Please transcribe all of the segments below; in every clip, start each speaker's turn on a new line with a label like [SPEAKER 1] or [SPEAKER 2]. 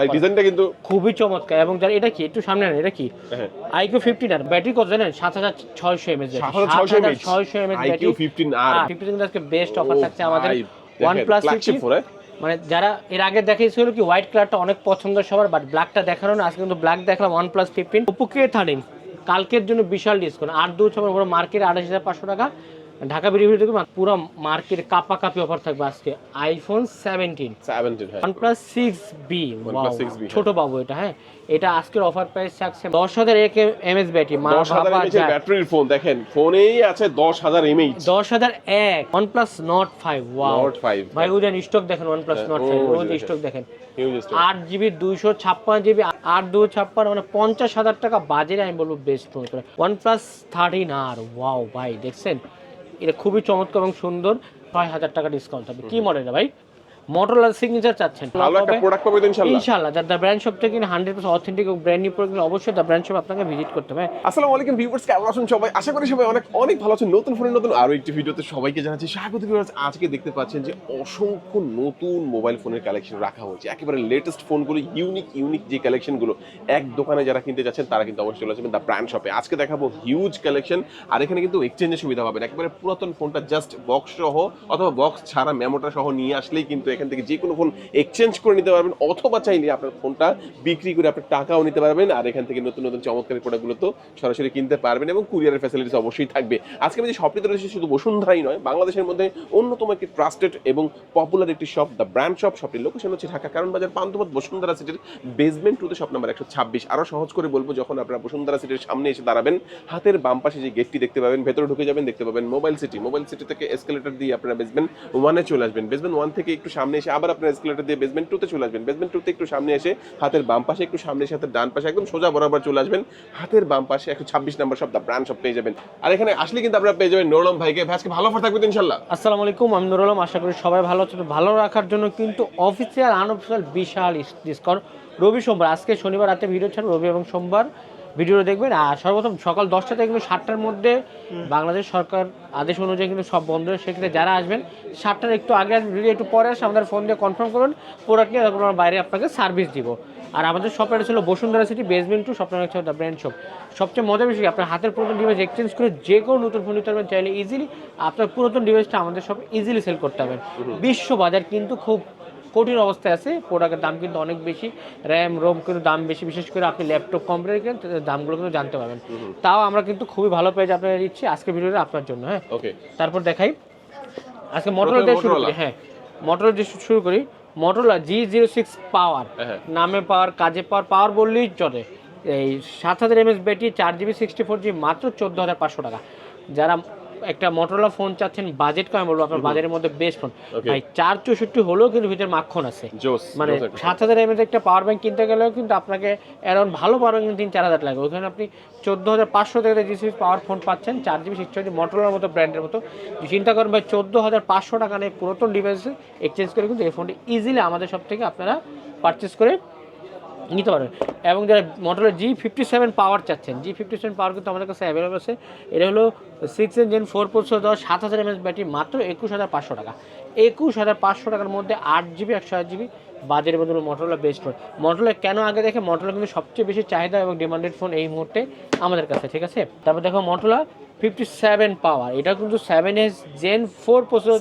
[SPEAKER 1] ভাই ডিজাইনটা কিন্তু
[SPEAKER 2] খুবই চমৎকার। এবং যারা এটা কি একটু সামনে নেন, এটা কি IQ 15R ব্যাটারি কত জানেন? 7600 mAh, 7600 mAh
[SPEAKER 1] IQ
[SPEAKER 2] battery.
[SPEAKER 1] 15R
[SPEAKER 2] 15 কিন্তু আজকে বেস্ট অফার থাকছে আমাদের
[SPEAKER 1] OnePlus
[SPEAKER 2] 50, মানে যারা এর আগে দেখিয়েছিল কি হোয়াইট কালারটা অনেক পছন্দ সবার, বাট ব্ল্যাকটা দেখানো না, আজকে কিন্তু ব্ল্যাক দেখলাম। OnePlus 15 Oppo K13 কালকের জন্য বিশাল ডিসকাউন্ট, 8/2 পুরো মার্কেট 28,500 টাকা, ঢাকা বিডিভি থেকে পুরো মার্কেট কাপাকাপি অফার থাকবে আজকে। iPhone 17 OnePlus 6B, ছোট বাবু এটা, হ্যাঁ এটা আজকের অফার প্রাইস থাকছে 10,000 mAh ব্যাটারি।
[SPEAKER 1] 10,000 mAh ব্যাটারির ফোন দেখেন, ফোনেই আছে 10,000 mAh।
[SPEAKER 2] 10,001 OnePlus Nord 5, ওয়াও ভাই ওদের স্টক দেখেন, OnePlus Nord 5 ওদের স্টক দেখেন, 8GB 256GB 8/256, মানে 50,000 টাকা বাজেটে আমি বলবো বেস্ট ফোন করে OnePlus 13R। ওয়াও ভাই দেখছেন, এটা খুবই চমৎকার এবং সুন্দর, 6,000 টাকা ডিসকাউন্ট হবে। কি মডেল ভাই? মোটরোলা সিগনেচার চাচ্ছেন,
[SPEAKER 1] ভালো একটা প্রোডাক্ট পাবেন ইনশাআল্লাহ।
[SPEAKER 2] ইনশাআল্লাহ দ্য ব্র্যান্ড শপ থেকে 100% অথেন্টিক এবং ব্র্যান্ড নিউ প্রোডাক্ট, অবশ্যই দ্য ব্র্যান্ড শপ আপনাকে ভিজিট করতে হবে।
[SPEAKER 1] আসসালামু আলাইকুম ভিউয়ার্স, কেমন আছেন সবাই? আশা করি সবাই অনেক অনেক ভালো আছেন। নতুন ফোনের নতুন আরো একটি ভিডিওতে সবাইকে জানাচ্ছি স্বাগত। ভিউয়ার্স, আজকে দেখতে পাচ্ছেন যে অসংখ্য নতুন মোবাইল ফোনের কালেকশন রাখা হয়েছে, একেবারে লেটেস্ট ফোনগুলো, ইউনিক যে কালেকশনগুলো এক দোকানে যারা কিনতে যাচ্ছেন তারা কিন্তু অবশ্যই চলে আসবেন দ্য ব্র্যান্ড শপে। আজকে দেখাবো হিউজ কালেকশন, আর এখানে কিন্তু এক্সচেঞ্জের সুবিধা পাবেন। একেবারে পুরাতন ফোনটা জাস্ট বক্স সহ অথবা বক্স ছাড়া মেমোটা সহ নিয়ে আসলেই কিন্তু এখান থেকে যে কোনো ফোন এক্সচেঞ্জ করে নিতে পারবেন, অথবা চাইলে আপনার ফোনটা বিক্রি করে আপনার টাকাও নিতে পারবেন। আর এখান থেকে নতুন নতুন চমৎকার প্রোডাক্টগুলো তো সরাসরি কিনতে পারবেন এবং কুরিয়ারের ফ্যাসিলিটিস অবশ্যই থাকবে। আজকে আমি যে শপটিতে রয়েছে শুধু বসুন্ধরাই নয়, বাংলাদেশের মধ্যে অন্যতম একটি ট্রাস্টেড এবং পপুলার একটি শপ, দ্য ব্র্যান্ড শপ। শপটির লোকেশন হচ্ছে ঢাকা কারণ বাজার, পান্থপথ, বসুন্ধরা সিটির বেসমেন্ট 2তে, শপ নাম্বার 126। আরও সহজ করে বলবো, যখন আপনারা বসুন্ধরা সিটির সামনে এসে দাঁড়াবেন, হাতের বাম পাশে যে গেটটি দেখতে পাবেন, ভেতরে ঢুকে যাবেন, দেখতে পাবেন মোবাইল সিটি থেকে এসকেলেটর দিয়ে আপনারা বেসমেন্ট 1-এ চলে আসবেন। বেসমেন্ট 1 থেকে একটু সামনে এসে আবার আপনারা এসকেলেটর দিয়ে বেসমেন্ট 2-তে চলে আসবেন। বেসমেন্ট 2-তে একটু সামনে এসে হাতের বাম পাশে, একটু সামনে এসে হাতের ডান পাশে একদম সোজা বরাবর চলে আসবেন, হাতের বাম পাশে 126 নম্বর শপ, দ্য ব্র্যান্ড শপ পেয়ে যাবেন। আর এখানে আসলে কিন্তু আপনারা পেয়ে যাবেন নুরুল আলম ভাইকে। ভাই আজকে ভালো অফার থাকবে ইনশাআল্লাহ।
[SPEAKER 2] আসসালামু আলাইকুম, আমি নুরুল আলম। আশা করি সবাই ভালো আছেন। ভালো রাখার জন্য কিন্তু অফিসিয়াল আনঅফিসিয়াল বিশাল ডিসকাউন্ট রবি সোমবার, আজকে শনিবার রাতে ভিডিও ছাড়, রবি এবং সোমবার ভিডিও দেখবেন। আর সর্বপ্রথম সকাল 10টা থেকে কিন্তু 7টার মধ্যে বাংলাদেশ সরকার আদেশ অনুযায়ী কিন্তু সব বন্ধ। সেক্ষেত্রে যারা আসবেন 7টার একটু আগে আসবেন, যদি একটু পরে আসে আমাদের ফোন দিয়ে কনফার্ম করুন প্রোডাক্ট নিয়ে, তখন আমরা বাইরে আপনাকে সার্ভিস দিব। আর আমাদের শপের ছিল বসুন্ধরা সিটি বেসমেন্ট 2, শপের হচ্ছে দ্য ব্র্যান্ড শপ। সবচেয়ে মজা বেশি আপনার হাতের পুরাতন ডিভাইস এক্সচেঞ্জ করে যে কোনো নতুন ফোন নিতে পারবেন চাইলে ইজিলি। আপনার পুরাতন ডিভাইসটা আমাদের শপে ইজিলি সেল করতে পারবেন। বিশ্ব বাজার কিন্তু খুব কঠিন অবস্থায় আছে, প্রোডাক্টের দাম কিন্তু অনেক বেশি, র্যাম রোম কিন্তু দাম বেশি, বিশেষ করে আপনি ল্যাপটপ কম্পিউটার কেন দামগুলো কিন্তু জানতে পারবেন। তাও আমরা কিন্তু খুবই ভালো প্রাইস আপনারা দিচ্ছি আজকে ভিডিওটা আপনার জন্য। হ্যাঁ ওকে, তারপর দেখাই আজকে মোটরোলা দিয়ে শুরু করি। হ্যাঁ মোটরোলা দিয়ে শুরু করি। মোটরোলা G06 পাওয়ার, নামে পাওয়ার কাজে পাওয়ার বললেই চলে। এই 7,000 mAh ব্যাটারি, 4GB 64GB, মাত্র 14,500 টাকা। যারা একটা মোটরোলা ফোন চাচ্ছেন বাজেট কম, বলবো আপনার বাজারের মধ্যে বেস্ট ফোন ভাই। 464 হলেও কিন্তু ভিতরে মাখন আছে, মানে 7,000 mAh একটা পাওয়ার ব্যাংক কিনতে গেলেও কিন্তু আপনাকে অ্যারাউন্ড ভালো পাওয়ার ব্যাংক 3-4,000 লাগবে। ওখানে আপনি 14,500 টাকাতে G6 পাওয়ার ফোন পাচ্ছেন, 4GB 64GB, মোটরোলার মতো ব্র্যান্ডের মতো। চিন্তা করেন ভাই, 14,500 টাকা নিয়ে পুরাতন ডিভাইস এক্সচেঞ্জ করে কিন্তু এই ফোনটি ইজিলি আমাদের সব থেকে আপনারা পারচেস করে নিতে পারবেন। এবং যারা মোটরোলা G57 পাওয়ার চাচ্ছেন, G57 পাওয়ার কিন্তু আমাদের কাছে অ্যাভেলেবল আছে। এটা হলো 6 Gen 4 প্রসেসর, 7,000 mAh ব্যাটারি, মাত্র 21,500 টাকা। 21,500 টাকার মধ্যে 8GB 128GB বাজারের মধ্যে মোটরোলা বেস্ট ফোন। মোটরোলা কেন আগে দেখে, মোটরোলা কিন্তু সবচেয়ে বেশি চাহিদা এবং ডিমান্ডেড ফোন এই মুহূর্তে আমাদের কাছে, ঠিক আছে। তারপর দেখো মোটরোলা 57 পাওয়ার, এটা কিন্তু 7S Gen 4 প্রসেসর,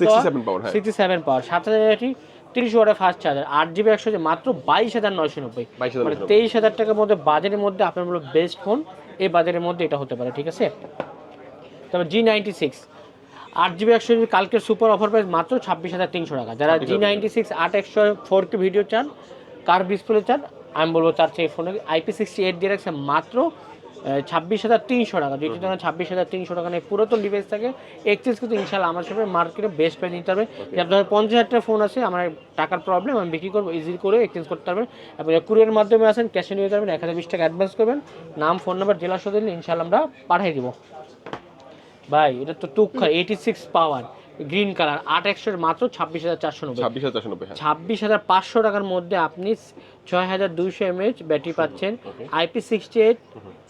[SPEAKER 2] 67 পাওয়ার, 7,000 ব্যাটারি, 30 ওয়াটের ফাস্ট চার্জার, 8GB 100, মাত্র 22,990, মানে 23,000 টাকার মধ্যে বাজারের মধ্যে আপনার বলো বেস্ট ফোন এই বাজারের মধ্যে এটা হতে পারে, ঠিক আছে। তারপর G96 8GB 100, কালকের সুপার অফার প্রাইস মাত্র 26,300 টাকা। যারা G96 8/100 4K ভিডিও চান, কার ডিসপ্লে চান, আমি বলবো তার চেয়ে ফোনে IP68 দিয়ে রাখছে মাত্র 26,300 টাকা। যদি ধরেন 26,300 টাকা নিয়ে পুরাতন ডিভাইস থাকে এক্সচেঞ্জ কিন্তু ইনশাল্লাহ আমার সাথে মার্কেটে বেস্ট প্রাইস নিতে পারবে। আপনার 50,000 টাকা ফোন আছে, আমার টাকার প্রবলেম, আমি বিক্রি করবো, ইজিলি করে এক্সচেঞ্জ করতে পারবেন। এবং কুরিয়ার মাধ্যমে আসেন, ক্যাশে নিয়ে যাবেন, 1,020 টাকা অ্যাডভান্স করবেন, নাম ফোন নাম্বার জেলা সহ দিলে ইনশাল্লাহ আমরা পাঠিয়ে দিব। ভাই এটা তো টুকরা 86 পাওয়ার গ্রিন কালার 8/100, মাত্র 26,490, 26,500 টাকার মধ্যে আপনি 6,200 mAh ব্যাটারি পাচ্ছেন, IP68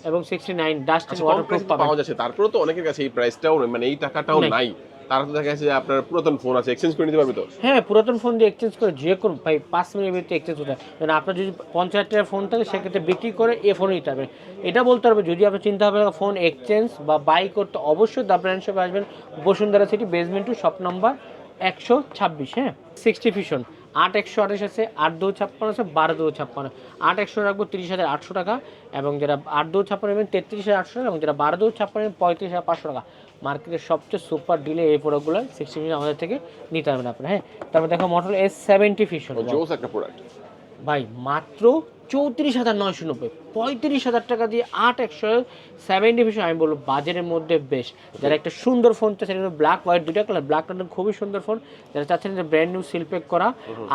[SPEAKER 2] এবং 69 ডাস্ট ওয়াটারপ্রুফ পাওয়া যাচ্ছে।
[SPEAKER 1] তারপরে তো অনেকের কাছে এই প্রাইসটাও মানে এই টাকাটাও নাই, তারা তো দেখা যাচ্ছে যে আপনার পুরাতন ফোন আছে, এক্সচেঞ্জ করে নিতে পারবে তো?
[SPEAKER 2] হ্যাঁ, পুরাতন ফোন দিয়ে এক্সচেঞ্জ করে যে কোনো ভাই 5 মিনিটের ভিতরে এক্সচেঞ্জ করতে হবে। মানে আপনার যদি 50,000 টাকার ফোন থাকে সেক্ষেত্রে বিক্রি করে এ ফোন নিতে হবে। এটা বলতে হবে যদি আপনি চিন্তা ভাবনা ফোন এক্সচেঞ্জ বা বাই করতে, অবশ্যই দ্য ব্র্যান্ড শপে আসবেন, Bashundhara city basement 2 shop number 126। হ্যাঁ, 60 ফিশন 8/128 আছে, 8/256 আছে, 12/256। 8/100 রাখবো 30,800 টাকা, এবং যারা 8/256 নেবেন 33,800 টাকা, এবং যারা 12/256 নেবেন 35,500 টাকা। মার্কেটের সবচেয়ে সুপার ডিলে এই প্রোডাক্টগুলো 60 ফিশন আমাদের থেকে নিতে পারবেন আপনারা। হ্যাঁ, তারপর দেখো মডেল S70 ফিশন,
[SPEAKER 1] জোস একটা প্রোডাক্ট
[SPEAKER 2] ভাই মাত্র 34,990, 35,000 টাকা দিয়ে 8/170 ফিশন। আমি বলবো বাজেটের মধ্যে বেস্ট। যারা একটা সুন্দর ফোন চাচ্ছেন, ব্ল্যাক হোয়াইট দুইটা কালার, ব্ল্যাক কালার খুবই সুন্দর ফোন। যারা চাচ্ছেন যে ব্র্যান্ড নিউ সিলপ্যাক করা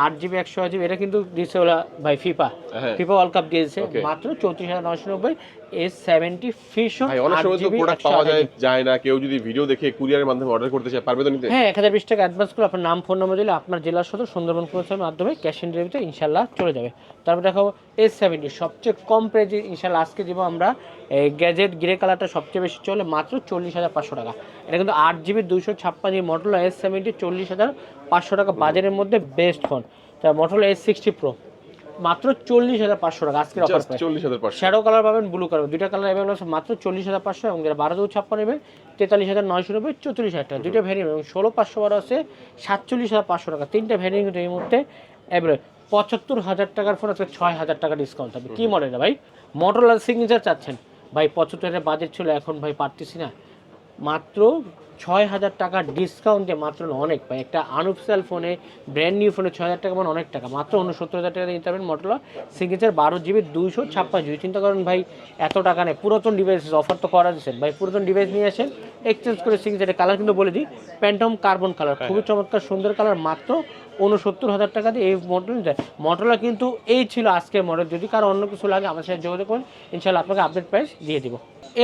[SPEAKER 2] 8GB 128GB, এটা কিন্তু দিচ্ছে ওরা ভাই ফিফা ওয়ার্ল্ড কাপ দিয়েছে মাত্র 34,990। S70 ফিশন
[SPEAKER 1] ভাই অনেক সময় তো প্রোডাক্ট পাওয়া যায় না, কেউ যদি ভিডিও দেখে কুরিয়ারের মাধ্যমে অর্ডার করতে চায় পারবে তো নিতে?
[SPEAKER 2] হ্যাঁ, 1020 টাকা অ্যাডভান্স করে আপনার নাম ফোন নাম্বার দিলে আপনার জেলা সদর সুন্দরবন পৌঁছানোর মাধ্যমে ক্যাশ অন ডেলিভারিতে ইনশাল্লাহ চলে যাবে। তারপর দেখাবো S70 সবচেয়ে কম প্রাইজে ইনশাল্লাহ আজকে দিব আমরা। এই গ্যাজেট গ্রে কালারটা সবচেয়ে বেশি চলে মাত্র 40,500 টাকা। এটা কিন্তু 8GB 256GB মডেল S70, 40,500 টাকা বাজারের মধ্যে বেস্ট ফোন। তার মডেল S60 Pro মাত্র 40,500 টাকা আজকের অফার প্রাইস।
[SPEAKER 1] 40,500
[SPEAKER 2] শ্যাডো কালার পাবেন, ব্লু কালার, দুইটা কালার अवेलेबल আছে মাত্র 40,500, এবং যারা 12/256 নেবে 43,990, 44,000 টাকা দুইটা ভ্যারিয়েন্ট, এবং 16,512 আছে 47,500 টাকা। তিনটা ভ্যারিয়েন্ট কিন্তু এই মুহূর্তে অ্যাভেলেবল। 75,000 টাকার ফোন আজকে 6,000 টাকা ডিসকাউন্ট হবে। কি মডেল ভাই? মোটরোলা সিগনেচার চাচ্ছেন ভাই, 75,000 বাজেট ছিল, এখন ভাই পারতেছি না, মাত্র 6,000 টাকা ডিসকাউন্টে মাত্র অনেক ভাই। একটা আনঅফিশিয়াল ফোনে, ব্র্যান্ড নিউ ফোনে 6,000 টাকা মানে অনেক টাকা। মাত্র 69,000 টাকা দিয়ে নিতে পারবেন মোটরোলা সিগনেচার 12GB 256GB। চিন্তা করেন ভাই, এত টাকা নেই। পুরাতন ডিভাইস অফার তো করা দিচ্ছেন ভাই, পুরাতন ডিভাইস নিয়ে আসেন, এক্সচেঞ্জ করে সিগনেচারের কালার কিন্তু বলে দিই, প্যান্টম কার্বন কালার, খুবই চমৎকার সুন্দর কালার, মাত্র 69,000 টাকা দিয়ে এই মডেল যায়। মোটরোলা কিন্তু এই ছিল আজকের মডেল। যদি কারো অন্য কিছু লাগে আমার সাথে যোগাযোগ করুন, ইনশাআল্লাহ আপনাকে আপডেট প্রাইস দিয়ে দিব।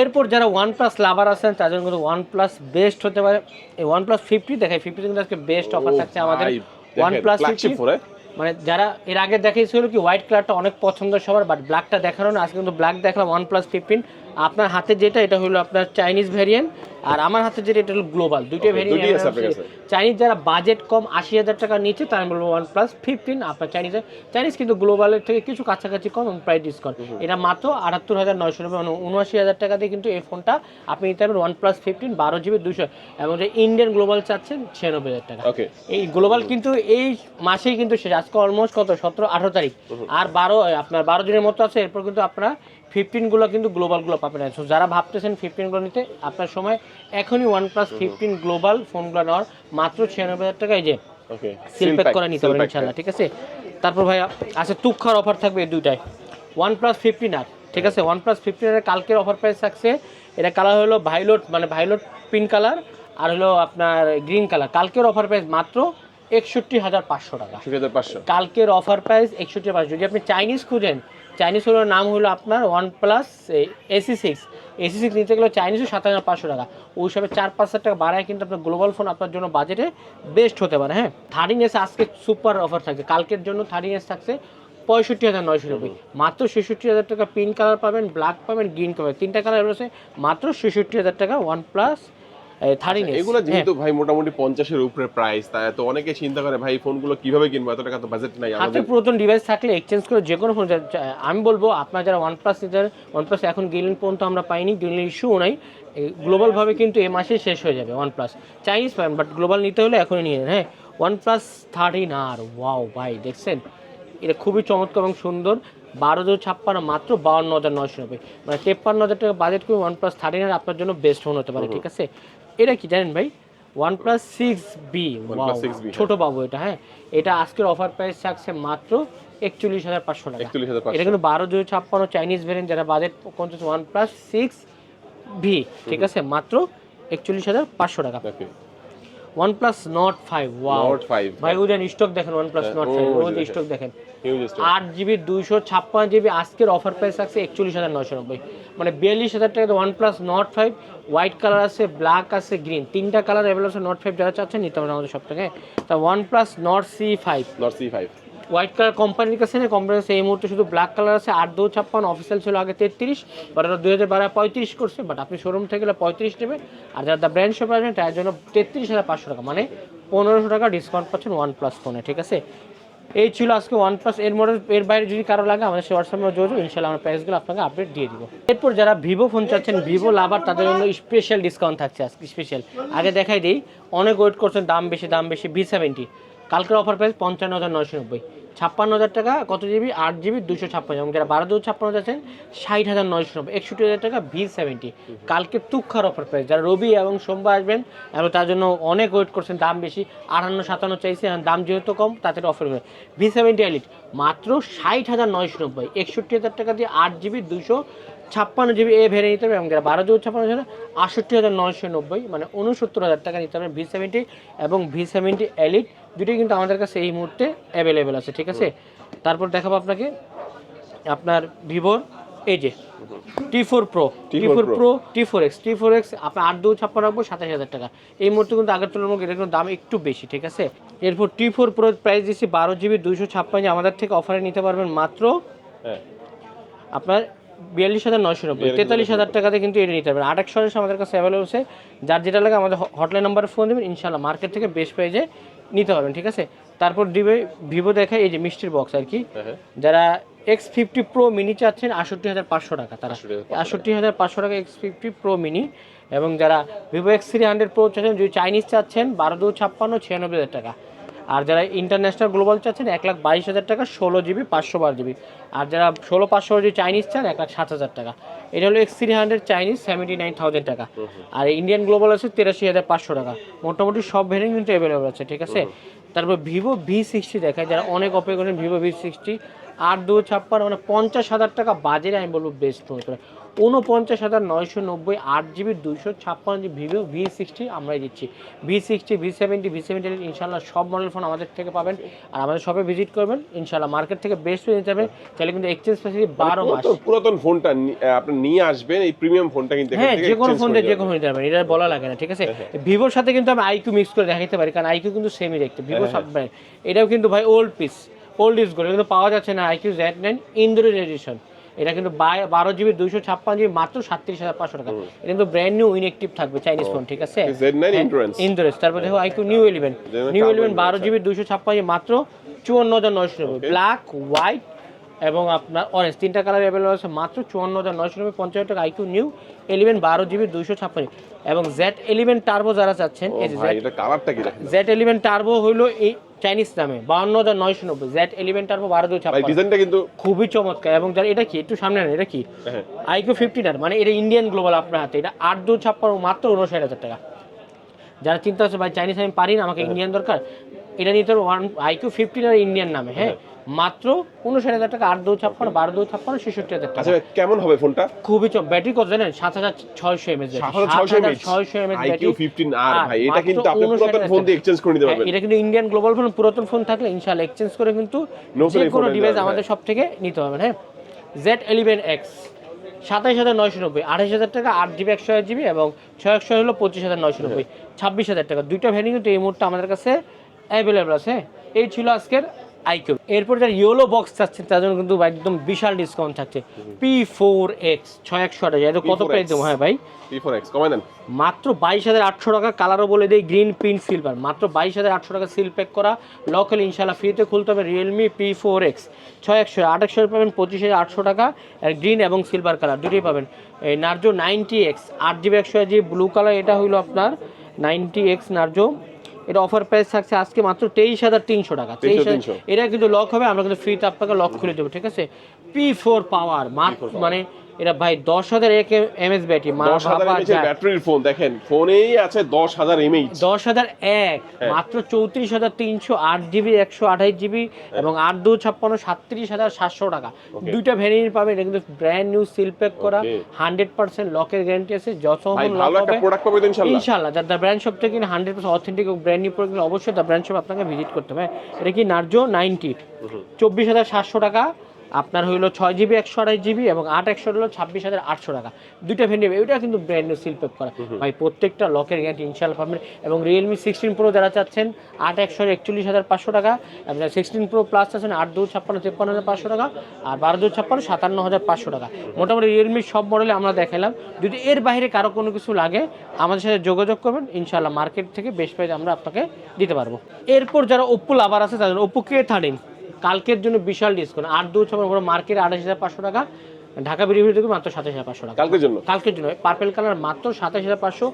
[SPEAKER 2] এরপর যারা OnePlus লাভার আছেন তাদের জন্য কিন্তু OnePlus বেস্ট হতে পারে। এই OnePlus 50 দেখাই, 50 কিন্তু আজকে বেস্ট অফার থাকছে আমাদের। OnePlus 50 মানে যারা এর আগে দেখিয়েছিল কি হোয়াইট কালারটা অনেক পছন্দ সবার, বাট ব্ল্যাকটা দেখানো না, আজকে কিন্তু ব্ল্যাক দেখালাম। OnePlus 15 আপনার হাতে যেটা, এটা হলো আপনার চাইনিজ ভ্যারিয়েন্ট, আর আমার হাতে যেটা এটা হলো গ্লোবাল। দুইটা ভ্যারিয়েন্ট। চাইনিজ যারা বাজেট কম 80,000 টাকার নিচে তার বলবো OnePlus 15 আপনার চাইনিজ কিন্তু গ্লোবালের থেকে কিছু কাছাকাছি কম এবং প্রাইস ডিসকাউন্ট। এটা মাত্র 78,990, 79,000 টাকা দিয়ে কিন্তু এই ফোনটা আপনি নিতে পারবেন। OnePlus 15 12GB 200, এবং যে ইন্ডিয়ান গ্লোবাল চাচ্ছেন 96,000 টাকা। এই গ্লোবাল কিন্তু এই মাসেই কিন্তু শেষ, আজকে অলমোস্ট কত 17-18 তারিখ, আর 12 দিনের মতো আছে। এরপর কিন্তু আপনারা 15 কিন্তু গ্লোবালগুলো পাবেন। সো যারা ভাবতেছেন 15 নিতে, আপনার সময় এখনই OnePlus 15 গ্লোবাল ফোনগুলো নেওয়ার, মাত্র 96,000 টাকায় যে সিলপ্যাক করে নিতে পারেন ইনশাআল্লাহ। ঠিক আছে, তারপর ভাই আছে তুক্ষার অফার থাকবে এই দুইটাই। OnePlus 15R, ঠিক আছে, OnePlus 15R এর কালকের অফার প্রাইস থাকছে, এটা কালার হলো ভাইলট, মানে ভাইলট পিঙ্ক কালার, আর হলো আপনার গ্রিন কালার। কালকের অফার প্রাইস মাত্র 61,500 টাকা। কালকের অফার প্রাইস 61,500। যদি আপনি চাইনিজ খুঁজেন, চাইনিজ হলো নাম হলো আপনার OnePlus AC6 নিতে গেলে চাইনিজও 7,500 টাকা। ওই হিসাবে 4-5,000 টাকা বাড়ায় কিন্তু আপনার গ্লোবাল ফোন আপনার জন্য বাজেটে বেস্ট হতে পারে। হ্যাঁ, 13S আজকে সুপার অফার থাকছে, কালকের জন্য 13S থাকছে 65,990, মাত্র 66,000 টাকা। পিঙ্ক কালার পাবেন, ব্ল্যাক পাবেন, গ্রিন পাবেন, তিনটা কালার রয়েছে, মাত্র 66,000 টাকা OnePlus 13S।
[SPEAKER 1] এগুলো যেহেতু ভাই মোটামুটি 50 এর উপরে প্রাইস, তাই তো অনেকে চিন্তা করে ভাই ফোনগুলো কিভাবে কিনবো, এত টাকা তো বাজেট নাই
[SPEAKER 2] হাতে। পুরাতন ডিভাইস থাকলে এক্সচেঞ্জ করে যে কোনো ফোন, আমি বলবো আপনার যারা OnePlus নিতে, OnePlus এখন গেলেন পর্যন্ত আমরা পাইনি, গেলেন ইস্যুও নাই, গ্লোবালভাবে কিন্তু এই মাসে শেষ হয়ে যাবে OnePlus। চাইনিজ পাবেন, বাট গ্লোবাল নিতে হলে এখনই নিয়ে নেন। হ্যাঁ, OnePlus 13R, ওয়াও ভাই দেখছেন, এটা খুবই চমৎকার এবং সুন্দর। 12/256 মাত্র 52,990, মানে 53,000 টাকা বাজেট করে OnePlus 13R আপনার জন্য বেস্ট ফোন হতে পারে। ঠিক আছে, এটা কি জানেন ভাই? OnePlus 6B, ছোট বাবু এটা। হ্যাঁ, এটা আজকের অফার প্রাইস থাকছে মাত্র 41,500 টাকা। এটা কিন্তু 12/256 চাইনিজ ভ্যারিয়েন্ট, যারা বাজেট কোনটা OnePlus 6B, ঠিক আছে, মাত্র 41,500 টাকা। OnePlus Nord 5, ওয়াও ভাই, ওই দেন স্টক দেখেন, OnePlus Nord 5 ওই যে স্টক দেখেন, 8GB 256GB আজকের অফার প্রাইস আছে 41,990, মানে 42,000 টাকা। OnePlus Nord 5 হোয়াইট কালার আছে, ব্ল্যাক আছে, গ্রিন, তিনটা কালার अवेलेबल আছে। Nord 5 যারা চাচ্ছেন নিতে পারেন আমাদের সব থেকে। তা OnePlus Nord C5, white colour কোম্পানির কাছে নেই, কোম্পানির কাছে এই মুহূর্তে শুধু ব্ল্যাক কালার আছে। 8-2-56 অফিসিয়াল ছিল আগে 33, বাট ওটা 2012 35 করছে, বাট আপনি শোরুম থেকে গেলে 35 নেবে। আর যারা ব্র্যান্ড শপে আসবেন তার জন্য 33,500 টাকা, মানে 1500 টাকা ডিসকাউন্ট পাচ্ছেন OnePlus ফোনে, ঠিক আছে। এই ছিল আজকে OnePlus এর মডেল। এর বাইরে যদি কারো লাগে আমাদের হোয়াটসঅ্যাপে যোগাযোগ, ইনশাআল্লাহ আমরা প্রাইসগুলো আপনাকে আপডেট দিয়ে দিব। এরপর যারা ভিভো ফোন চাচ্ছেন, ভিভো লাভার, তাদের জন্য স্পেশাল ডিসকাউন্ট থাকছে আজকে স্পেশাল। আগে দেখাই দিই, অনেক ওয়েট করছেন, দাম বেশি V70, কালকের অফার প্রাইস 55,990, 56,000 টাকা, কত জিবি 8 জিবি 256, এবং যারা 12-256 আছেন 60,990, 61,000 টাকা V70, কালকে তুক্ষার অফার প্রাইস। যারা রবি এবং সোমবার আসবেন এবং তার জন্য অনেক ওয়েট করছেন, দাম বেশি 58-57 চাইছে, আর দাম যেহেতু কম তাদের অফার হবে V70 এলিট মাত্র 60,990, 61,000 টাকা দিয়ে 8 জিবি 256 জিবি এ ভেরিয়ে নিতে হবে। এবং যারা 12-256 আছে 68,990, মানে 69,000 টাকা নিতে হবে V70 এবং V70 এলিট, দুটোই কিন্তু আমাদের কাছে এই মুহূর্তে অ্যাভেলেবেল আছে, ঠিক আছে। তারপর দেখাবো আপনাকে আপনার ভিভোর এই যে T4 Pro, T4X আপনার 8-2-56 রাখবো 27,000 টাকা। এই মুহূর্তে কিন্তু আগের তুলনায় এটা কিন্তু দাম একটু বেশি, ঠিক আছে। এরপর T4 Pro প্রাইস দিচ্ছি 12 জিবি 256, আমাদের থেকে অফারে নিতে পারবেন মাত্র আপনার 42,990, 43,000 টাকাতে কিন্তু এটা নিতে পারবেন। 8 আমাদের কাছে অ্যাভেলেবল আছে, যার যেটা লাগে আমাদের হটলাইন নাম্বারে ফোন দেবেন, ইনশাআল্লাহ মার্কেট থেকে বেস্ট প্রাইজে নিতে পারবেন, ঠিক আছে। তারপর দিবে ভিভো দেখায় এই যে মিষ্টির বক্স আর কি, যারা X50 Pro মিনি চাচ্ছেন 68,500 টাকা, তারা 68,500 টাকা X50 Pro মিনি। এবং যারা ভিভো X300 Pro চাচ্ছেন, যদি চাইনিজ চাচ্ছেন 12-256 96,000 টাকা। আর যারা ইন্টারন্যাশনাল গ্লোবাল চাচ্ছেন 1,22,000 টাকা 16 জিবি 512 জিবি। আর যারা 16-500 যদি চাইনিজ চান 1,07,000 টাকা। এটা হলো X300 চাইনিজ 79,000 টাকা। আর ইন্ডিয়ান গ্লোবাল আছে 83,500 টাকা। মোটামুটি সব ভেরিয়েন্ট কিন্তু অ্যাভেলেবল আছে, ঠিক আছে। তারপর ভিভো V60 দেখায়, যারা অনেক অপেক্ষা করেন ভিভো V60 8-2-56, মানে 50,000 টাকা বাজেট আমি বলবো বেস্ট ফোন করে। 49,990, 8 জিবি 256 জিবি ভিভো V60 আমরাই দিচ্ছি। V60 V70 ইনশাল্লাহ সব মডেল ফোন আমাদের থেকে পাবেন। আর আমাদের শপে ভিজিট করবেন, ইনশাল্লাহ মার্কেট থেকে বেস্ট হয়ে নিতে হবে। তাহলে কিন্তু এক্সচেঞ্জ ফ্যাসিলিটি 12 মাস।
[SPEAKER 1] পুরাতন ফোনটা আপনি নিয়ে আসবেন, এই প্রিমিয়াম ফোনটা কিন্তু
[SPEAKER 2] হ্যাঁ যে কোনো ফোন দিয়ে যে কোনো নিতে পারবেন, এটা বলা লাগে না, ঠিক আছে। ভিভোর সাথে কিন্তু আমি IQ মিক্স করে দেখাতে পারি, কারণ IQ কিন্তু সেমই দেখতে, ভিভো সব ব্র্যান্ড। এটাও কিন্তু ভাই ওল্ড ইজ গোল্ড, কিন্তু পাওয়া যাচ্ছে না IQ Z9 ইন্দোরের এডিশন। এটা কিন্তু 12 জিবি 256 জিবি মাত্র 37,500 টাকা। এটা কিন্তু ব্র্যান্ড নিউ ইনঅ্যাক্টিভ থাকবে চাইনিজ ফোন, ঠিক আছে।
[SPEAKER 1] Z9 ইন্দোরেস।
[SPEAKER 2] তারপর দেখো IQ নিউ 11 12 জিবি 256 জিবি মাত্র 54,990, ব্ল্যাক হোয়াইট এবং আপনার অরেঞ্জ, তিনটা কালার অ্যাভেলেবল আছে, মাত্র 54,990, 50,000 টাকা IQ নিউ 11 12 জিবি 256। এবং Z11 টার্বো যারা চাচ্ছেন, এই যে
[SPEAKER 1] এটা কালারটা কি দেখেন,
[SPEAKER 2] Z11 টার্বো হলো এই চাইনিজ দামে 52,990, Z11 টার্বো 12-256।
[SPEAKER 1] ভাই ডিজাইনটা কিন্তু
[SPEAKER 2] খুবই চমৎকার। এবং যারা এটা কি একটু সামনে নেন, এটা কি IQ 15 মানে এটা ইন্ডিয়ান গ্লোবাল আপনার হাতে, এটা 8-2-56 মাত্র 59,000 টাকা। যারা চিন্তা করছে ভাই চাইনিজ আমি পারি না, আমাকে ইন্ডিয়ান দরকার, এটা নিতে হবে IQ 15 ইন্ডিয়ান নামে, হ্যাঁ মাত্র 59,000 টাকা, 8-2-56 12-2-56 66,000 টাকা।
[SPEAKER 1] আচ্ছা কেমন হবে ফোনটা?
[SPEAKER 2] খুবই ব্যাটারি কত জানেন, 7,600 mAh, 7,600 mAh
[SPEAKER 1] IQ 15R ভাই, এটা কিন্তু আপনি পুরাতন ফোন দিয়ে এক্সচেঞ্জ করে নিতে পারবেন।
[SPEAKER 2] এটা কিন্তু ইন্ডিয়ান গ্লোবাল ফোন, পুরাতন ফোন থাকলে ইনশাআল্লাহ এক্সচেঞ্জ করে কিন্তু যে কোনো ডিভাইস আমাদের সব থেকে নিতে হবে, হ্যাঁ। Z11X 27,990, 28,000 টাকা, 8 জিবি 128 জিবি এবং 6 হলো 25,990, 26,000 টাকা। দুইটা ভ্যারিয়েন্ট কিন্তু এই মুহূর্তে আমাদের কাছে অ্যাভেলেবল আছে। এই ছিল আজকের IQ। এরপর যারা ইয়েলো বক্স চাচ্ছেন তার জন্য কিন্তু একদম বিশাল ডিসকাউন্ট থাকছে। P4X 6128, এটা কত প্রাইস দেবো? হ্যাঁ ভাই
[SPEAKER 1] P4X কমাই দেন
[SPEAKER 2] মাত্র 22,800 টাকা। কালারও বলে দেয় গ্রিন প্রিন্ট সিলভার, মাত্র 22,800 টাকা সিল প্যাক করা, লোকাল ইনশাল্লাহ ফ্রিতে খুলতে হবে। রিয়েলমি P4X 6128 পাবেন 25,800 টাকা, আর গ্রিন এবং সিলভার কালার দুটোই পাবেন। এই Narzo 90X 8 GB 128 GB blue colour, এটা হইলো আপনার 90X নার্জো। এটা অফার প্রাইস থাকছে আজকে মাত্র 23,300 টাকা। 23,000 এটা কিন্তু লক হবে, আমরা কিন্তু ফ্রিতে আপনাকে লক খুলে দেবো, ঠিক আছে। P4 পাওয়ার মানে এটা ভাই 10,000 mAh ব্যাটারি,
[SPEAKER 1] 10,000 ব্যাটারির ফোন দেখেন, ফোনেই আছে 10,000 mAh,
[SPEAKER 2] 10,001 মাত্র 34,300, 8 জিবি 128 জিবি এবং 8-2-56 37,700 টাকা। দুইটা ভ্যারিয়েন্ট পাবেন। এটা কিন্তু ব্র্যান্ড নিউ সিল প্যাক করা, 100% লকের গ্যারান্টি আছে, যতক্ষণ লক হবে ইনশাআল্লাহ। যারা ব্র্যান্ড শপ থেকে 100% অথেন্টিক ব্র্যান্ড নিউ প্রোডাক্ট, অবশ্যই দ্য ব্র্যান্ড শপ আপনাকে ভিজিট করতে হবে। এটা কি নার্জো 90 24,700 টাকা, আপনার হইলো 6GB 128GB এবং 8 হলো 26,800 টাকা। দুইটা ভেরিয়েন্ট, ওইটা কিন্তু ব্র্যান্ড নিউ সিল প্যাক করা ভাই, প্রত্যেকটা লকের গ্যারান্টি ইনশাআল্লাহ পাবেন। এবং রিয়েলমি 16 প্রো যারা চাচ্ছেন 8 41,500 টাকা, এবং 16 প্রো প্লাস চাচ্ছেন 8 2 56 53,500 টাকা, আর 12 2 56 57,500 টাকা। মোটামুটি রিয়েলমির সব মডেলে আমরা দেখালাম। যদি এর বাইরে কারো কোনো কিছু লাগে আমাদের সাথে যোগাযোগ করবেন, ইনশাআল্লাহ মার্কেট থেকে বেস্ট প্রাইস আমরা আপনাকে দিতে পারবো। এরপর যারা ওপ্পো লাভার আছে তাদের ওপ্পো K13 কালকের জন্য বিশাল ডিসকাউন্ট, 8 2 56 মার্কেট 28,500 টাকা, ঢাকা বিরিভিউ থেকে মাত্র 27,500 টাকা কালকের জন্য। পার্পেল কালার মাত্র 27,500,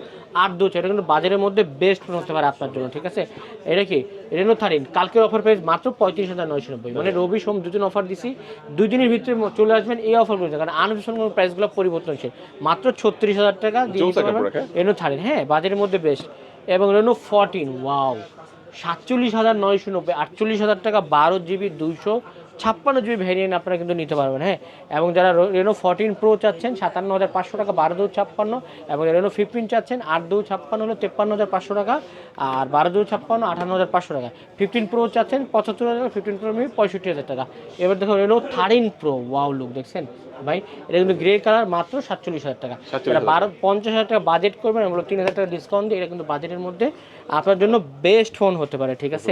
[SPEAKER 2] 8 2 এটা কিন্তু বাজারের মধ্যে বেস্ট হতে পারে আপনার জন্য, ঠিক আছে। এটা কি রেনো 13 কালকের অফার প্রাইস মাত্র 35,990, মানে রবি সোম দুদিন অফার দিছি, 2 দিনের ভিতরে চলে আসবেন এই অফার করতে, কারণ আনঅফিশিয়াল প্রাইসগুলো পরিবর্তন হচ্ছে। মাত্র 36,000 টাকা দিয়ে রেনো 13, হ্যাঁ বাজারের মধ্যে বেস্ট। এবং রেনো 14 ওয়াও 47,990, 48,000 টাকা, 12GB 256GB ভ্যারিয়েন্ট আপনারা কিন্তু নিতে পারবেন, হ্যাঁ। এবং যারা রেনো 14 প্রো চাচ্ছেন 57,500 টাকা, 12 2 56, এবং রেনো 15 চাচ্ছেন 8 2 56 হলো 53,500 টাকা, আর 12 2 56 58,500 টাকা। 15 প্রো চাচ্ছেন 75,000 টাকা, 15 প্রো 65,000 টাকা। এবার দেখো রেনো 13 প্রো ওয়াও লুক দেখছেন ভাই, এটা কিন্তু গ্রে কালার মাত্র 47,000 টাকা। এটা 50,000 টাকা বাজেট করবেন, এগুলো 3,000 টাকা ডিসকাউন্ট দিয়ে এটা কিন্তু বাজেটের মধ্যে আপনার জন্য বেস্ট ফোন হতে পারে, ঠিক আছে।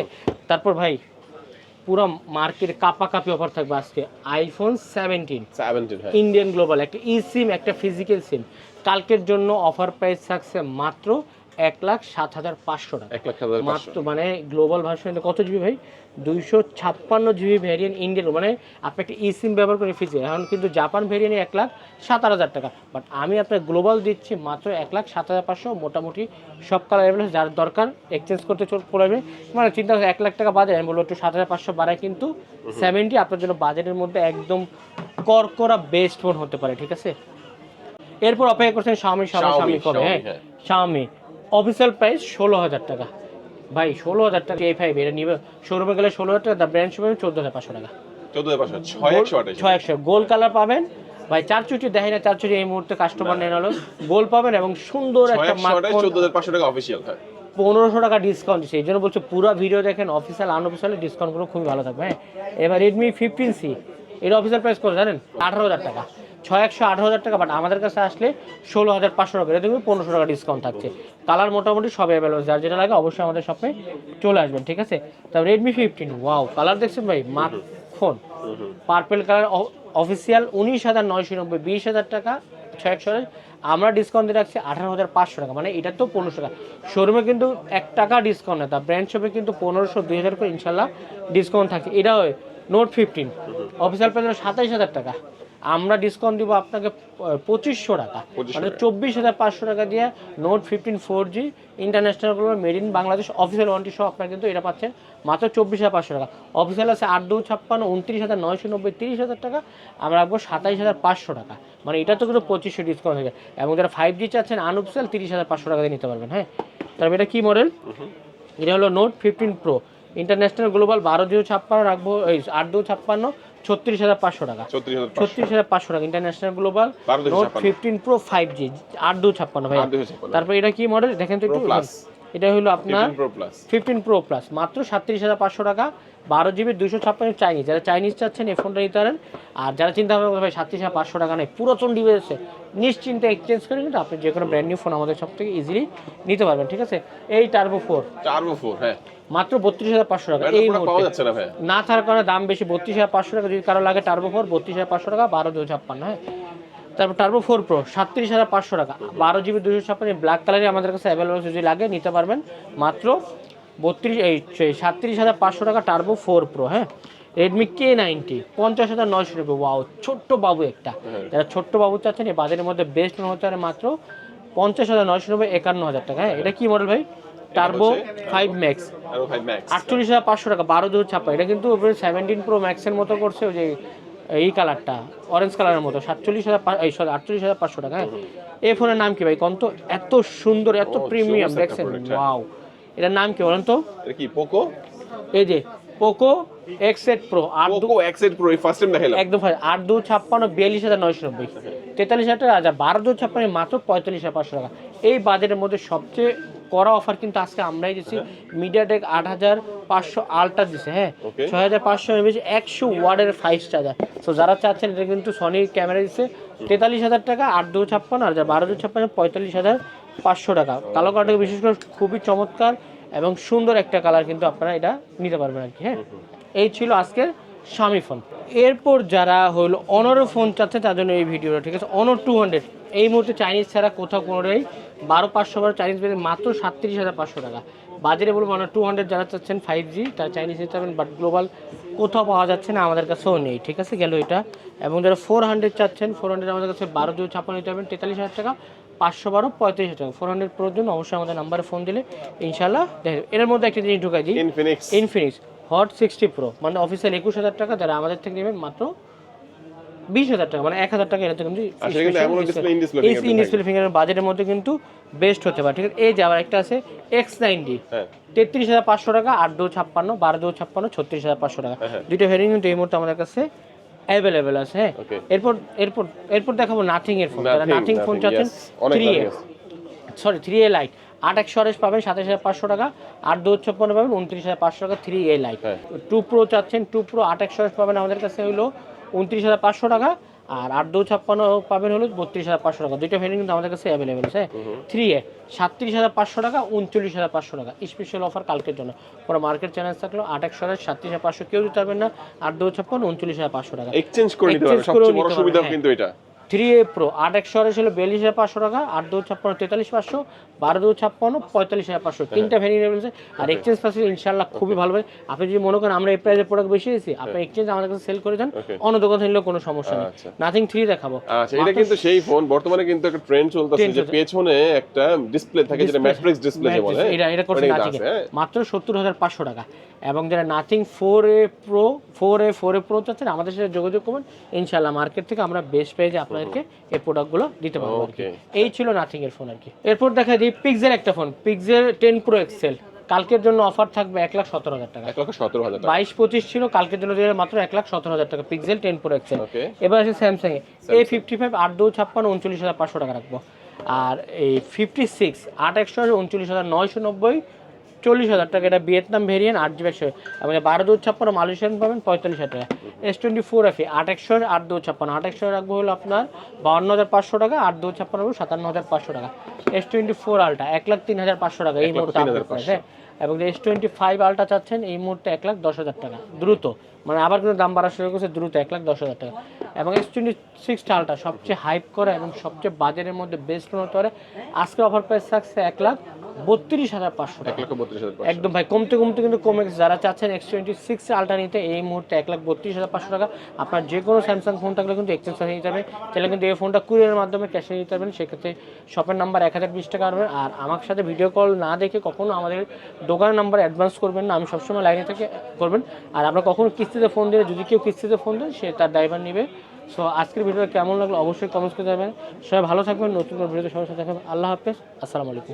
[SPEAKER 2] তারপর ভাই পুরো মার্কেট কাপাকাপি অফার থাকবে আজকে, আইফোন 17 ইন্ডিয়ান গ্লোবাল, একটা ই সিম একটা ফিজিক্যাল সিম। কালকের জন্য অফার প্রাইস থাকছে মাত্র 1,07,500 টাকা মাত্র, মানে গ্লোবাল ভার্সন কত জিবি ভাই, 256GB ভ্যারিয়েন্ট ইন্ডিয়ান, মানে আপনি একটা ই সিম ব্যবহার করে ফিজিক্যাল। এখন কিন্তু জাপান ভ্যারিয়েন্টে 1,07,000 টাকা, বাট আমি আপনার গ্লোবাল দিচ্ছি মাত্র 1,07,500। মোটামুটি সব কালার অ্যাভেলেবল, যার দরকার এক্সচেঞ্জ করতে পড়বে, মানে চিন্তা করে 1 লাখ টাকা বাজার, আমি বলবো একটু 7,500 বাড়ায়, কিন্তু 70 আপনার জন্য বাজেটের মধ্যে একদম করকরা বেস্ট ফোন হতে পারে, ঠিক আছে। এরপর অপেক্ষা করছেন Xiaomi কবে, হ্যাঁ Xiaomi অফিসিয়াল প্রাইস 16,000 টাকা ভাই, 16,000 টাকা A5 এটা নিবে, শোরুমে গেলে 16,000 টাকা, দ্য ব্র্যান্ড শোরুমে 14,500 টাকা, 6,128 গোল্ড কালার পাবেন ভাই। 4 চুটি দেখেন না, 4 চুটি এই মুহূর্তে কাস্টমার নেন হলো গোল্ড পাবেন, এবং সুন্দর একটা
[SPEAKER 1] 14,500 টাকা অফিসিয়াল, হ্যাঁ
[SPEAKER 2] 1500 টাকা ডিসকাউন্ট দিচ্ছে। এই জন্য বলছো পুরো ভিডিও দেখেন, অফিসিয়াল আনঅফিসিয়াল ডিসকাউন্টগুলো খুবই ভালো থাকবে, হ্যাঁ। এবার রেডমি 15C এর অফিসিয়াল প্রাইস কত জানেন, 18,000 টাকা, 18,000 টাকা, বাট আমাদের কাছে আসলে 16,500 টাকা, এটা দেখবেন 1500 টাকা ডিসকাউন্ট থাকছে। কালার মোটামুটি সব অ্যাভেলেবল, যার যেটা লাগে অবশ্যই আমাদের শপে চলে আসবেন, ঠিক আছে। তারপর রেডমি 15 ওয়াও কালার দেখছেন ভাই, ফোন পার্পেল কালার অফিসিয়াল 19,990, 20,000 টাকা 6,100, আমরা ডিসকাউন্ট দিয়ে রাখছি 18,500 টাকা, মানে এটা তো 1500 টাকা। শোরুমে কিন্তু 1 টাকা ডিসকাউন্ট নেই, তা ব্র্যান্ড শপে কিন্তু 1500 2,000 করে ইনশাল্লাহ ডিসকাউন্ট থাকে। এটা হয় নোট 15 অফিসিয়াল প্রাইস 27,000 টাকা, আমরা ডিসকাউন্ট দিব আপনাকে 2,500 টাকা, মানে 24,500 টাকা দিয়ে note 15 4G international global made in Bangladesh official warranty সহ আপনারা কিন্তু এটা পাচ্ছেন মাত্র 24,500 টাকা। অফিসিয়াল আছে 8 2 56 29,990, 30,000 টাকা, আমরা রাখবো 27,500 টাকা, মানে এটা তো কিন্তু 2500 ডিসকাউন্ট হয়ে যায়। এবং যারা 5G চাচ্ছেন আনঅফিসিয়াল 30,500 টাকা দিয়ে নিতে পারবেন, হ্যাঁ। তারপর এটা কি মডেল, এটা হলো নোট 15 প্রো ইন্টারন্যাশনাল গ্লোবাল, 12 2 56 রাখবো, এই 8 2 56 36,500 টাকা, 36,500 টাকা international global note 15 pro 5G 8 2 56 ভাই। তারপর এটা কি মডেল দেখেন তো একটু, এটা হলো আপনার 15 প্রো প্লাস মাত্র 37,500 টাকা, 12GB 256 চাইনিজ। যারা চাইনিজ চাচ্ছেন এই ফোনটা নিতে পারেন, আর যারা চিন্তা ভাবনা ভাই 37,500 টাকা নেই পুরাতন ডিভাইসে নিশ্চিন্তে এক্সচেঞ্জ করে কিন্তু আপনি যে কোনো ব্র্যান্ড নিউ ফোন আমাদের সব থেকে ইজিলি নিতে পারবেন, ঠিক আছে। এই টার্বো 4 হ্যাঁ মাত্র 32,500 টাকা, এই মুহূর্তে না থাকার কারণে দাম বেশি, 32,500 টাকা। যদি কারো লাগে টার্বো 4 32,500 টাকা, 12 256, হ্যাঁ। তারপর টার্বো 4 প্রো 37,500 টাকা, 12GB 256 ব্ল্যাক কালারে আমাদের কাছে অ্যাভেলেবল, যদি লাগে নিতে পারবেন মাত্র 37,500 টাকা টার্বো 4 প্রো, হ্যাঁ। রেডমি K90 50,990, ওয়াও ছোট্ট বাবু একটা, যারা ছোট্ট বাবু চাচ্ছেন এই বাজারের মধ্যে বেস্ট হতে পারে মাত্র 50,990, 51,000 টাকা, হ্যাঁ। এটা কি মডেল ভাই, টার্বো 5 ম্যাক্স 48,500 টাকা, 12 256, এটা কিন্তু 17 প্রো ম্যাক্সের মতো করছে, ওই যে এই কালারটা অরেঞ্জ কালারের মতো, 48,500 টাকা, হ্যাঁ। এই ফোনের নাম কি ভাই কন্ত, এত সুন্দর এত প্রিমিয়াম দেখছেন, ওয়াও এটার নাম কি বলেন তো,
[SPEAKER 1] এটা কি পোকো,
[SPEAKER 2] এই যে Poco X8 Pro,
[SPEAKER 1] Poco X8 Pro এই ফার্স্ট টাইম দেখাইলাম
[SPEAKER 2] একদম 8 2 56 42,990, 43,000 টাকা, 12 2 56 মাত্র 45,500 টাকা। এই বাজেটের মধ্যে সবচেয়ে করা অফার কিন্তু আজকে আমরাই দিচ্ছি। মিডিয়াটেক 8500 আলট্রা দিচ্ছে, হ্যাঁ,
[SPEAKER 1] Okay.
[SPEAKER 2] 6500 এমএএইচ 100 ওয়াটের 5 চার্জার। সো যারা চাচ্ছেন এটা কিন্তু সনির ক্যামেরা দিচ্ছে 43,000 টাকা, 8-256, আর যা 12-256 45,500 টাকা। কালো কালারটা বিশেষ করে খুবই চমৎকার এবং সুন্দর একটা কালার, কিন্তু আপনারা এটা নিতে পারবেন আর কি, হ্যাঁ। এই ছিল আজকের Xiaomi ফোন। এরপর যারা হলো অনরের ফোন চাচ্ছে তার জন্য এই ভিডিওটা, ঠিক আছে। অনর 200 এই মুহূর্তে চাইনিজ ছাড়া কোথাও কোনোটাই 12,500 চাইনিজ পেয়ে মাত্র 37,500 টাকা। বাজারে বলবো অনর 200 যারা চাচ্ছেন 5G তারা চাইনিজ নিতে পারবেন, বাট গ্লোবাল কোথাও পাওয়া যাচ্ছে না, আমাদের কাছেও নেই, ঠিক আছে। গেল এটা। এবং যারা 400 চাচ্ছেন 400 আমাদের কাছে 12-56 নিতে পারবেন 43,000 টাকা, 512 35,000 টাকা। 400 প্রোর জন্য অবশ্যই আমাদের নাম্বারে ফোন দিলে ইনশাল্লাহ দেখে। এর মধ্যে একটা জিনিস ঢুকাই দিই, ইনফিনিক্স হট 60 প্রো, মানে অফিসিয়াল 21,000 টাকা, যারা আমাদের থেকে নেবেন মাত্র 20,000 টাকা, মানে 1,000 টাকা এটা কিন্তু ইনডিসপ্লে ফিঙ্গারের বাজেটের মধ্যে কিন্তু বেস্ট হতে পারে, ঠিক আছে। এই যে আবার একটা আছে X90, 33,500 টাকা, 8-256, 12-256, 36,500 টাকা। দুইটা ভেরিয়েন্ট কিন্তু এই মুহূর্তে আমাদের কাছে অ্যাভেলেবেল আছে, হ্যাঁ। এরপর দেখাবো নাথিং এর ফোন। যারা নাথিং ফোন চাচ্ছেন 3A লাইট 8/100 পাবেন 27,500 টাকা, 8-256 পাবেন 29,500 টাকা 3A লাইট। 2 প্রো চাচ্ছেন 2 প্রো 8/100 পাবেন আমাদের কাছে হলো 29,500 টাকা, আর 8-256 পাবেন হলো 32,500 টাকা। দুইটা ভ্যারিয়েন্ট কিন্তু আমাদের কাছে অ্যাভেলেবেল আছে। 3A 37,500 টাকা, 39,500 টাকা স্পেশাল অফার কালকের জন্য। পুরো মার্কেট চ্যালেঞ্জ থাকলো 8/100 37,500 কেউ দিতে পারবেন না, 8-256 39,500 টাকা
[SPEAKER 1] এক্সচেঞ্জ করে নিতে পারবেন, সবচেয়ে বড় সুবিধা কিন্তু এটা।
[SPEAKER 2] 3A Pro 8/100 ছিল 42,500 টাকা, 8-256 43,500, 12-256 45,500, তিনটা ভ্যারিয়েন্ট আছে। আর এক্সচেঞ্জ ফ্যাসিলিটি ইনশাআল্লাহ খুবই ভালো হবে। আপনি যদি মনে করেন আমরা এই প্রাইসে প্রোডাক্ট বেশি দিয়েছি, আপনি এক্সচেঞ্জ আমাদের কাছে সেল করে দেন, অন্য দোকান থেকে নিলেও কোনো সমস্যা নেই। নাথিং 3 দেখাবো।
[SPEAKER 1] আচ্ছা, এটা কিন্তু সেই ফোন বর্তমানে কিন্তু একটা ট্রেন্ড চলতেছে যে পেছনে একটা ডিসপ্লে থাকে, যেটা ম্যাট্রিক্স ডিসপ্লে বলে,
[SPEAKER 2] এটা করছে নাথিং মাত্র 70,500 টাকা। এবং যারা নাথিং 4A Pro চাচ্ছেন আমাদের সাথে যোগাযোগ করবেন, ইনশাআল্লাহ মার্কেট থেকে আমরা বেস্ট পেজে আপনাদেরকে এই প্রোডাক্টগুলো দিতে পারবো আর কি। এই ছিল নাথিং এর ফোন আর কি। এরপর দেখা দিই পিক্সেল একটা ফোন, পিক্সেল 10 Pro XL। কালকের জন্য অফার থাকবে 1,17,000 টাকা,
[SPEAKER 1] 1,17,000 টাকা।
[SPEAKER 2] 22-25 ছিল, কালকের জন্য দিয়ে মাত্র 1,17,000 টাকা পিক্সেল 10 Pro XL। এবার আছে স্যামসাং A55 8-256 39,500 টাকা রাখবো। আর এই 56 8/100 39,990 40,000 টাকা, এটা ভিয়েতনাম ভেরিয়েন্ট 8GB এবং 12-256 মালয়েশিয়ান পাবেন 45,000 টাকা। S24 FE 8/100 8-256 8/100 রাখবো হলো আপনার 52,500 টাকা, 8-256 57,500 টাকা। S24 আলট্রা 1,03,500 টাকা এই মুহূর্তে আপনার প্রাইস, হ্যাঁ। এবং S25 আলট্রা চাচ্ছেন এই মুহূর্তে 1,10,000 টাকা, দ্রুত, মানে আবার কিন্তু দাম বাড়া শুরু করেছে দ্রুত, 1,10,000 টাকা। এবং S26 আলট্রা সবচেয়ে হাইপ করা এবং সবচেয়ে বাজারের মধ্যে বেস্ট হতে পারে, আজকে অফার প্রাইস থাকছে 1,32,500 টাকা, একদম ভাই কমতে কিন্তু কমে গেছে। যারা চাচ্ছেন S26 আলট্রা নিতে এই মুহূর্তে 1,32,500 টাকা। আপনার যে কোনো স্যামসাং ফোন থাকলে কিন্তু এক্সচেঞ্জ নিয়ে যাবে, তাহলে কিন্তু এই ফোনটা কুরিয়ারের মাধ্যমে ক্যাশে নিতে পারবেন, সেক্ষেত্রে শপের নাম্বার 1,020 টাকা আসবে। আর আমার সাথে ভিডিও কল না দেখে কখনো আমাদের দোকানের নাম্বার অ্যাডভান্স করবেন না, আমি সবসময় লাইনে থেকে করবেন। আর আমরা কখনো কিস্তিতে ফোন দিলে, যদি কেউ কিস্তিতে ফোন দেন সে তার ড্রাইভার নেবে। সো আজকের ভিডিওটা কেমন লাগলো অবশ্যই কমেন্টস করে যাবেন। সবাই ভালো থাকবেন, নতুন কোনো ভিডিওতে সবার সাথে দেখাবেন। আল্লাহ হাফেজ, আসসালামু আলাইকুম।